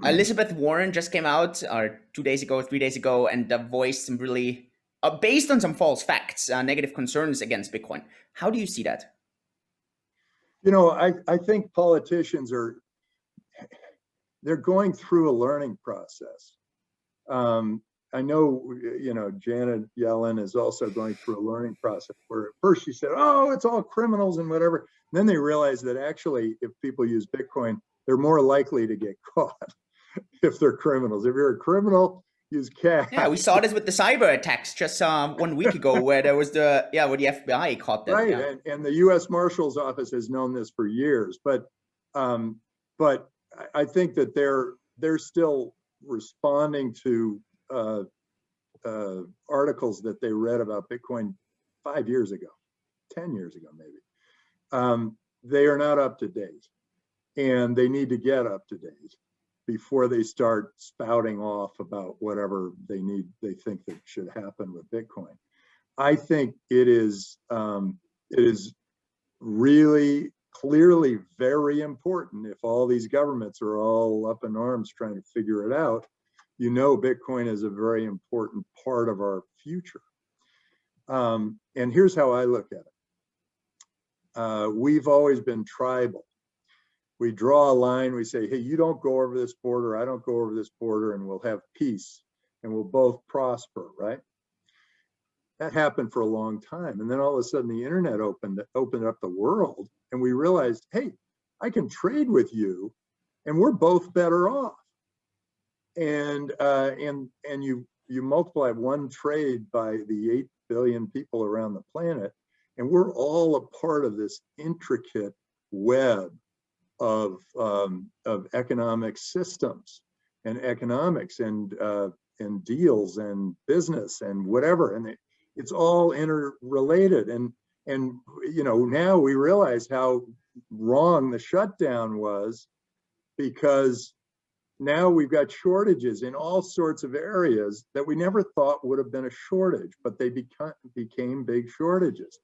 Elizabeth Warren just came out 2 days ago, 3 days ago, and voiced some really, based on some false facts, negative concerns against Bitcoin. How do you see that? I think politicians they're going through a learning process. I know, Janet Yellen is also going through a learning process where at first she said, oh, it's all criminals and whatever. And then they realized that actually, if people use Bitcoin, they're more likely to get caught if they're criminals. If you're a criminal, use cash. Yeah, we saw this with the cyber attacks just 1 week ago, where there was where the FBI caught them. Right, Yeah. and the U.S. Marshal's office has known this for years, but I think that they're still responding to articles that they read about Bitcoin 5 years ago, 10 years ago, maybe. They are not up to date, and they need to get up to date before they start spouting off about whatever they think that should happen with Bitcoin. I think it is really clearly very important. If all these governments are all up in arms trying to figure it out, Bitcoin is a very important part of our future. And here's how I look at it. We've always been tribal. We draw a line, we say, hey, you don't go over this border, I don't go over this border, and we'll have peace and we'll both prosper, right? That happened for a long time. And then all of a sudden the internet opened up the world, and we realized, hey, I can trade with you and we're both better off. And you multiply one trade by the 8 billion people around the planet, and we're all a part of this intricate web of economic systems and economics and deals and business and whatever, and it's all interrelated. And now we realize how wrong the shutdown was, because now we've got shortages in all sorts of areas that we never thought would have been a shortage, but they became big shortages.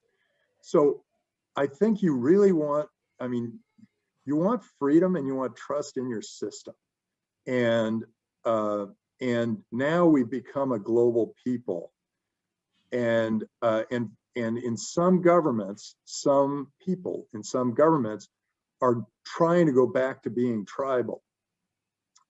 So I think you really want, you want freedom and you want trust in your system. And now we've become a global people. And in some governments, some people in some governments are trying to go back to being tribal.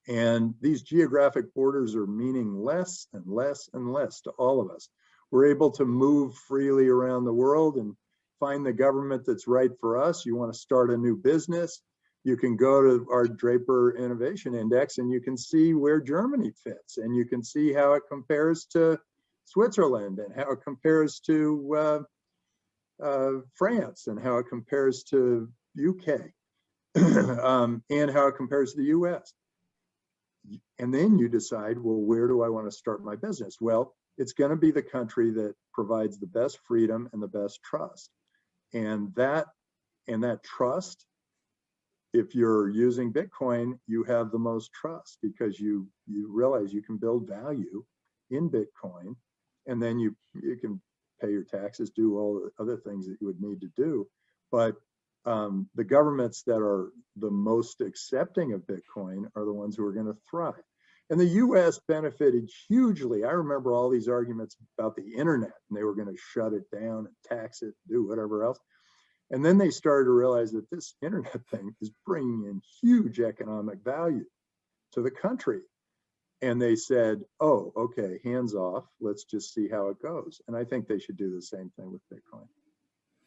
And these geographic borders are meaning less and less and less to all of us. We're able to move freely around the world and find the government that's right for us. You want to start a new business, you can go to our Draper Innovation Index and you can see where Germany fits, and you can see how it compares to Switzerland, and how it compares to France, and how it compares to UK, and how it compares to the US. And then you decide, well, where do I want to start my business? Well, it's going to be the country that provides the best freedom and the best trust. And that trust, if you're using Bitcoin, you have the most trust, because you realize you can build value in Bitcoin, and then you can pay your taxes, do all the other things that you would need to do. But the governments that are the most accepting of Bitcoin are the ones who are going to thrive. And the US benefited hugely. I remember all these arguments about the internet, and they were going to shut it down and tax it, do whatever else. And then they started to realize that this internet thing is bringing in huge economic value to the country. And they said, oh, okay, hands off, let's just see how it goes. And I think they should do the same thing with Bitcoin.